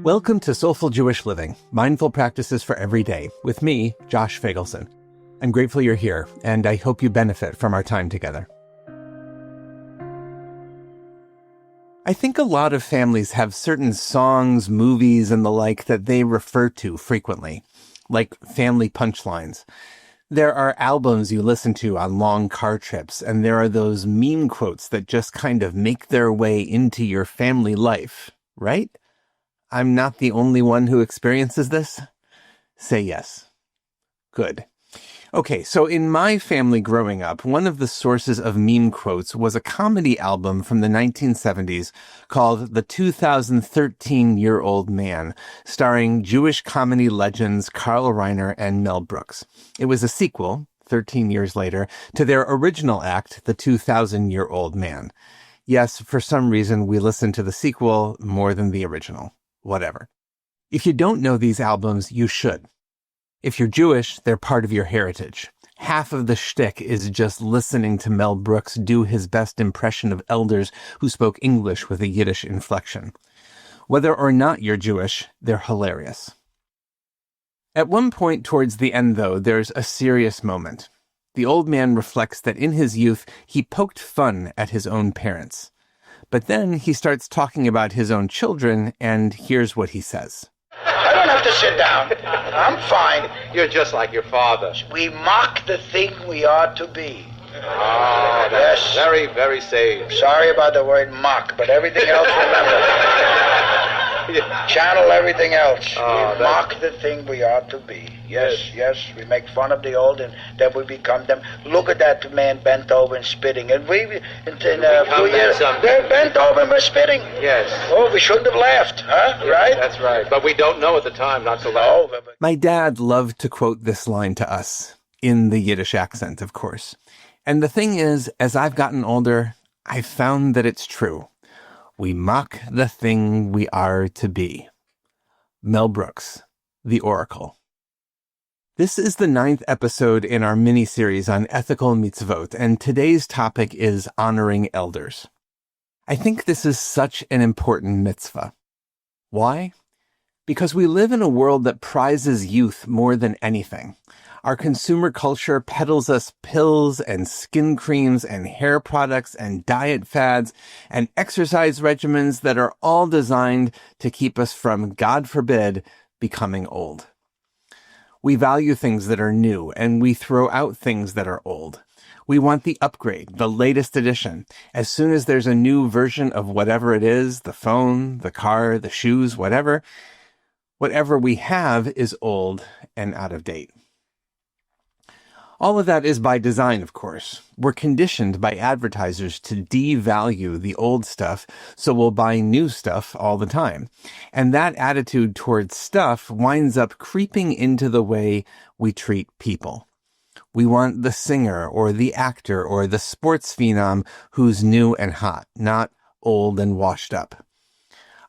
Welcome to Soulful Jewish Living, Mindful Practices for Every Day, with me, Josh Feigelson. I'm grateful you're here, and I hope you benefit from our time together. I think a lot of families have certain songs, movies, and the like that they refer to frequently, like family punchlines. There are albums you listen to on long car trips, and there are those meme quotes that just kind of make their way into your family life, right? I'm not the only one who experiences this? Say yes. Good. Okay, so in my family growing up, one of the sources of meme quotes was a comedy album from the 1970s called The 2013-Year-Old Man, starring Jewish comedy legends Carl Reiner and Mel Brooks. It was a sequel, 13 years later, to their original act, The 2000-Year-Old Man. Yes, for some reason, we listened to the sequel more than the original. Whatever. If you don't know these albums, you should. If you're Jewish, they're part of your heritage. Half of the shtick is just listening to Mel Brooks do his best impression of elders who spoke English with a Yiddish inflection. Whether or not you're Jewish, they're hilarious. At one point towards the end, though, there's a serious moment. The old man reflects that in his youth, he poked fun at his own parents. But then he starts talking about his own children, and here's what he says. I don't have to sit down. I'm fine. You're just like your father. We mock the thing we are to be. Oh, that's Yes. very, very sage. Sorry about the word mock, but everything else, remember. Channel everything else. Oh, We mock the thing we are to be. Yes. We make fun of the old, and then we become them. Look at that man bent over and spitting. And we, in a few years, they're bent over and we're spitting. Yes. Oh, we shouldn't have laughed, huh? Right? That's right. But we don't know at the time not to laugh. No, but My dad loved to quote this line to us, in the Yiddish accent, of course. And the thing is, as I've gotten older, I've found that it's true. We mock the thing we are to be. Mel Brooks, The Oracle. This is the 9th episode in our mini-series on ethical mitzvot, and today's topic is honoring elders. I think this is such an important mitzvah. Why? Because we live in a world that prizes youth more than anything. Our consumer culture peddles us pills and skin creams and hair products and diet fads and exercise regimens that are all designed to keep us from, God forbid, becoming old. We value things that are new, and we throw out things that are old. We want the upgrade, the latest edition. As soon as there's a new version of whatever it is, the phone, the car, the shoes, whatever we have is old and out of date. All of that is by design, of course. We're conditioned by advertisers to devalue the old stuff, so we'll buy new stuff all the time. And that attitude towards stuff winds up creeping into the way we treat people. We want the singer or the actor or the sports phenom who's new and hot, not old and washed up.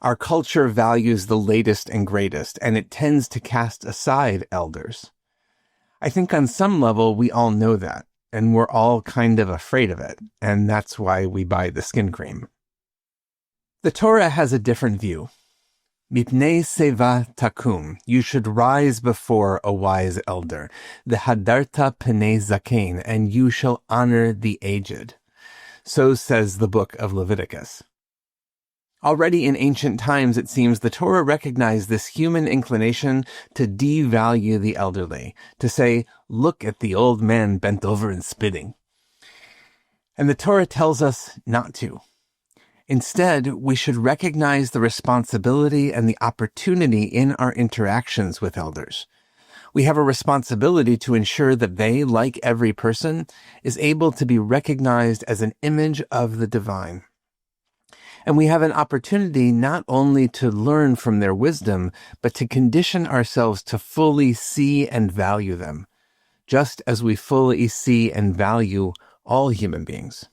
Our culture values the latest and greatest, and it tends to cast aside elders. I think on some level, we all know that, and we're all kind of afraid of it, and that's why we buy the skin cream. The Torah has a different view. Mipnei seivah takum, you should rise before a wise elder. The hadarta pnei zaken, and you shall honor the aged. So says the book of Leviticus. Already in ancient times, it seems the Torah recognized this human inclination to devalue the elderly, to say, look at the old man bent over and spitting. And the Torah tells us not to. Instead, we should recognize the responsibility and the opportunity in our interactions with elders. We have a responsibility to ensure that they, like every person, is able to be recognized as an image of the divine. And we have an opportunity not only to learn from their wisdom, but to condition ourselves to fully see and value them, just as we fully see and value all human beings.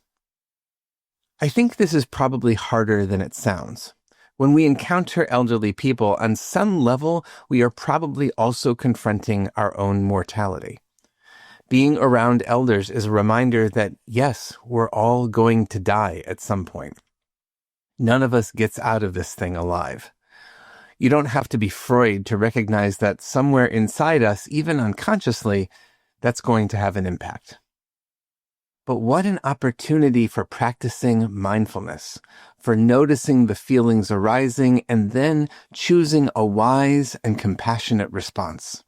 I think this is probably harder than it sounds. When we encounter elderly people, on some level, we are probably also confronting our own mortality. Being around elders is a reminder that, yes, we're all going to die at some point. None of us gets out of this thing alive. You don't have to be Freud to recognize that somewhere inside us, even unconsciously, that's going to have an impact. But what an opportunity for practicing mindfulness, for noticing the feelings arising and then choosing a wise and compassionate response.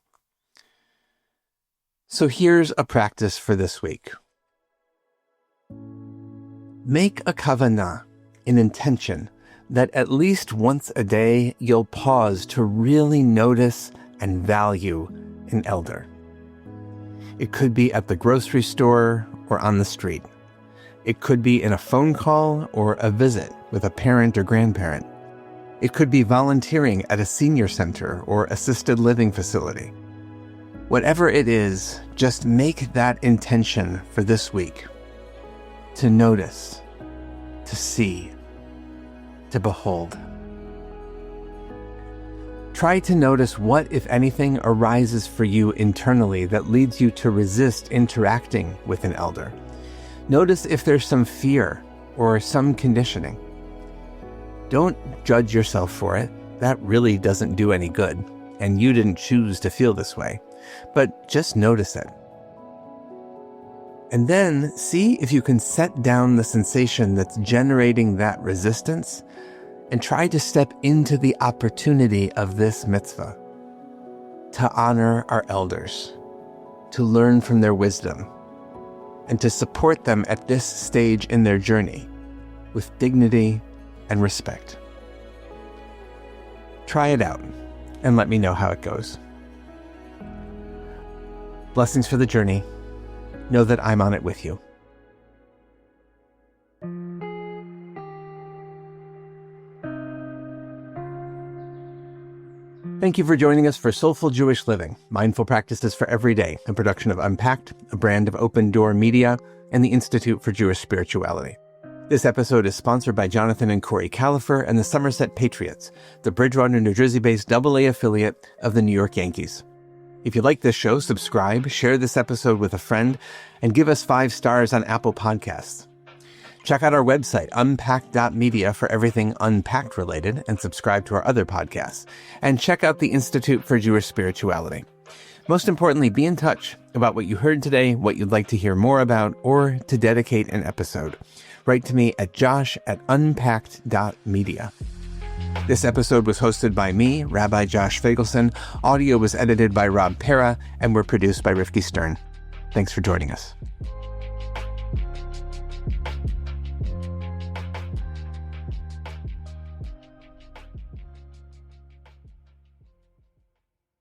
So here's a practice for this week. Make a kavanah, an intention, that at least once a day you'll pause to really notice and value an elder. It could be at the grocery store or on the street. It could be in a phone call or a visit with a parent or grandparent. It could be volunteering at a senior center or assisted living facility. Whatever it is, just make that intention for this week. To notice, to see, to behold. Try to notice what, if anything, arises for you internally that leads you to resist interacting with an elder. Notice if there's some fear or some conditioning. Don't judge yourself for it. That really doesn't do any good, and you didn't choose to feel this way. But just notice it. And then see if you can set down the sensation that's generating that resistance and try to step into the opportunity of this mitzvah, to honor our elders, to learn from their wisdom, and to support them at this stage in their journey with dignity and respect. Try it out and let me know how it goes. Blessings for the journey. Know that I'm on it with you. Thank you for joining us for Soulful Jewish Living, Mindful Practices for Every Day, a production of Unpacked, a brand of OpenDor Media, and the Institute for Jewish Spirituality. This episode is sponsored by Jonathan and Corey Califer and the Somerset Patriots, the Bridgewater, New Jersey-based AA affiliate of the New York Yankees. If you like this show, subscribe, share this episode with a friend, and give us 5 stars on Apple Podcasts. Check out our website, Unpacked.media, for everything Unpacked related, and subscribe to our other podcasts. And check out the Institute for Jewish Spirituality. Most importantly, be in touch about what you heard today, what you'd like to hear more about, or to dedicate an episode. Write to me at josh@unpacked.media. This episode was hosted by me, Rabbi Josh Feigelson. Audio was edited by Rob Pera, and we're produced by Rifki Stern. Thanks for joining us.